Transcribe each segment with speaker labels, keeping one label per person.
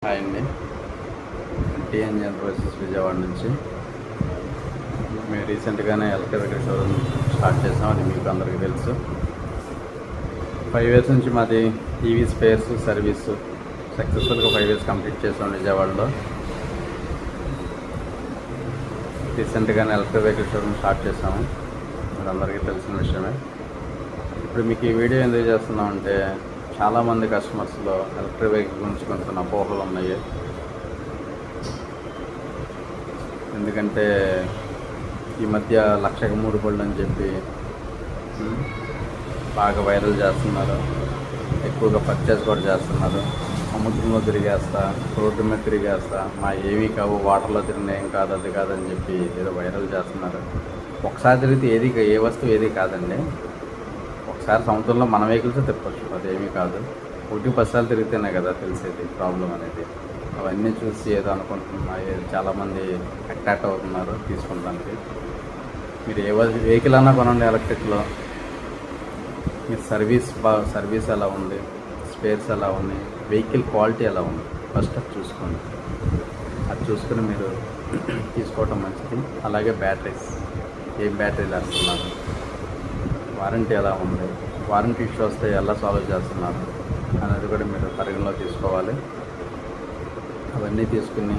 Speaker 1: Hi అండి. TN enterprises Vijayawada నుంచి మేము రీసెంట్గానే ఎలక్ట్రిక్ వెహికల్ షోరూమ్ స్టార్ట్ చేసాం. అది మీకు అందరికీ తెలుసు. 5 years నుంచి మాది ఈవీ స్పేర్స్ సర్వీసు సక్సెస్ఫుల్గా 5 years కంప్లీట్ చేసాం విజయవాడలో. రీసెంట్గానే ఎలక్ట్రిక్ వెహికల్ షోరూమ్ స్టార్ట్ చేసాము. అది అందరికీ తెలిసిన విషయమే. ఇప్పుడు మీకు ఈ వీడియో ఎందుకు చేస్తున్నామంటే, చాలామంది కస్టమర్స్లో ఎలక్ట్రిక్ వెహికల్ గురించి కొంచెం అపోహలు ఉన్నాయి. ఎందుకంటే ఈ మధ్య 1,03 బళ్ళు అని చెప్పి బాగా వైరల్ చేస్తున్నారు. ఎక్కువగా పర్చేస్ కూడా చేస్తున్నారు. సముద్రంలో తిరిగేస్తా, రోడ్డు మీద తిరిగేస్తా, మా ఏమీ కావు, వాటర్లో తిరిగిన ఏం కాదు, అది కాదని చెప్పి ఏదో వైరల్ చేస్తున్నారు. ఒకసారి తిరిగితే ఏ వస్తువు ఏది కాదండి. ఒకసారి సముద్రంలో మన వెహికల్స్ తిప్పచ్చు, అదేమీ కాదు. 1-10 సార్లు తిరిగితేనే కదా తెలిసేది ప్రాబ్లం అనేది. అవన్నీ చూసి ఏదో అనుకుంటున్నాయి, చాలామంది అట్రాక్ట్ అవుతున్నారు తీసుకుంటానికి. మీరు ఏ వెహికల్ అన్నా కొనండి ఎలక్ట్రిక్లో. మీరు సర్వీస్ ఎలా ఉంది, స్పేర్స్ ఎలా ఉన్నాయి, వెహికల్ క్వాలిటీ ఎలా ఉంది, ఫస్ట్ అది చూసుకోండి. అది చూసుకుని మీరు తీసుకోవటం మంచిది. అలాగే బ్యాటరీస్, ఏం బ్యాటరీలు వేస్తున్నారు, వారంటీ ఎలా ఉంది, వారంటీ ఇష్యూ వస్తే ఎలా సాల్వ్ చేస్తున్నారు అనేది కూడా మీరు పరిగణలో తీసుకోవాలి. అవన్నీ తీసుకుని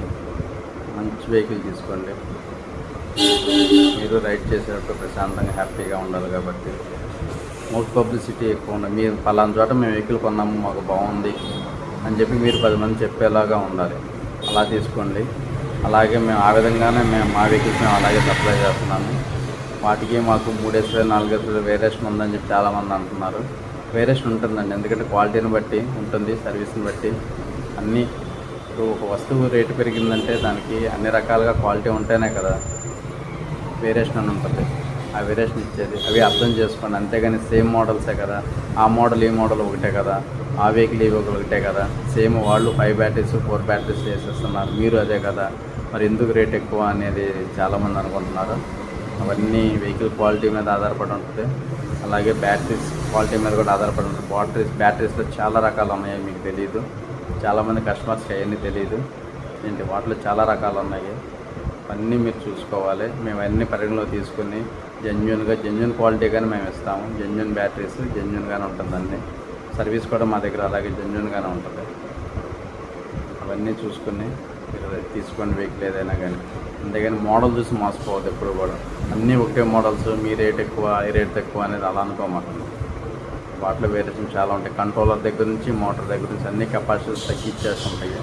Speaker 1: మంచి వెహికల్ తీసుకోండి. మీరు రైడ్ చేసేటప్పుడు ప్రశాంతంగా హ్యాపీగా ఉండాలి. కాబట్టి మౌత్ పబ్లిసిటీ ఎక్కువ ఉండాలి. మీరు పలానా చోట మేము వెహికల్ కొన్నాము, మాకు బాగుంది అని చెప్పి మీరు 10 మంది చెప్పేలాగా ఉండాలి. అలా తీసుకోండి. అలాగే మేము ఆ విధంగానే మా వెహికల్స్ మేము అలాగే సప్లై చేస్తున్నాము. వాటికి మాకు 3S 4S వేరియేషన్ ఉందని చెప్పి చాలామంది అంటున్నారు. వేరియేషన్ ఉంటుందండి, ఎందుకంటే క్వాలిటీని బట్టి ఉంటుంది, సర్వీస్ని బట్టి అన్నీ. ఇప్పుడు ఒక వస్తువు రేటు పెరిగిందంటే దానికి అన్ని రకాలుగా క్వాలిటీ ఉంటేనే కదా వేరియేషన్ అని ఉంటుంది. ఆ వేరియేషన్ ఇచ్చేది అవి అర్థం చేసుకోండి. అంతేగాని సేమ్ మోడల్సే కదా, ఆ మోడల్ ఈ మోడల్ ఒకటే కదా, ఆ వెహికల్ ఈ వెహికల్ ఒకటే కదా, సేమ్ వాళ్ళు 5 బ్యాటరీస్ 4 బ్యాటరీస్ వేసేస్తున్నారు, మీరు అదే కదా, మరి ఎందుకు రేట్ ఎక్కువ అనేది చాలామంది అనుకుంటున్నారు. అవన్నీ వెహికల్ క్వాలిటీ మీద ఆధారపడి ఉంటుంది. అలాగే బ్యాటరీస్ క్వాలిటీ మీద కూడా ఆధారపడి ఉంటుంది. బ్యాటరీస్లో చాలా రకాలు ఉన్నాయి, మీకు తెలియదు. చాలామంది కస్టమర్స్కి అవన్నీ తెలియదు. వాటిలో చాలా రకాలు ఉన్నాయి. అన్నీ మీరు చూసుకోవాలి. మేము అన్నీ పరిగణలో తీసుకుని జెన్యున్ క్వాలిటీగానే మేము ఇస్తాము. జెన్యున్ బ్యాటరీస్ జెన్యున్గానే ఉంటుంది. అన్నీ సర్వీస్ కూడా మా దగ్గర అలాగే జెన్యున్గానే ఉంటుంది. అవన్నీ చూసుకుని మీరు తీసుకోండి వెహికల్ ఏదైనా కానీ. అంతేగాని మోడల్ చూసి మోసపోవద్దు ఎప్పుడు కూడా. అన్నీ ఒకటే మోడల్స్, మీ రేట్ ఎక్కువ ఈ రేట్ తక్కువ అనేది అలా అనుకోమాకండి. వాటిలో వేరియేషన్ చాలా ఉంటాయి. కంట్రోలర్ దగ్గర నుంచి మోటార్ దగ్గర నుంచి అన్ని కెపాసిటీస్ తగ్గించేస్తుంటాయి.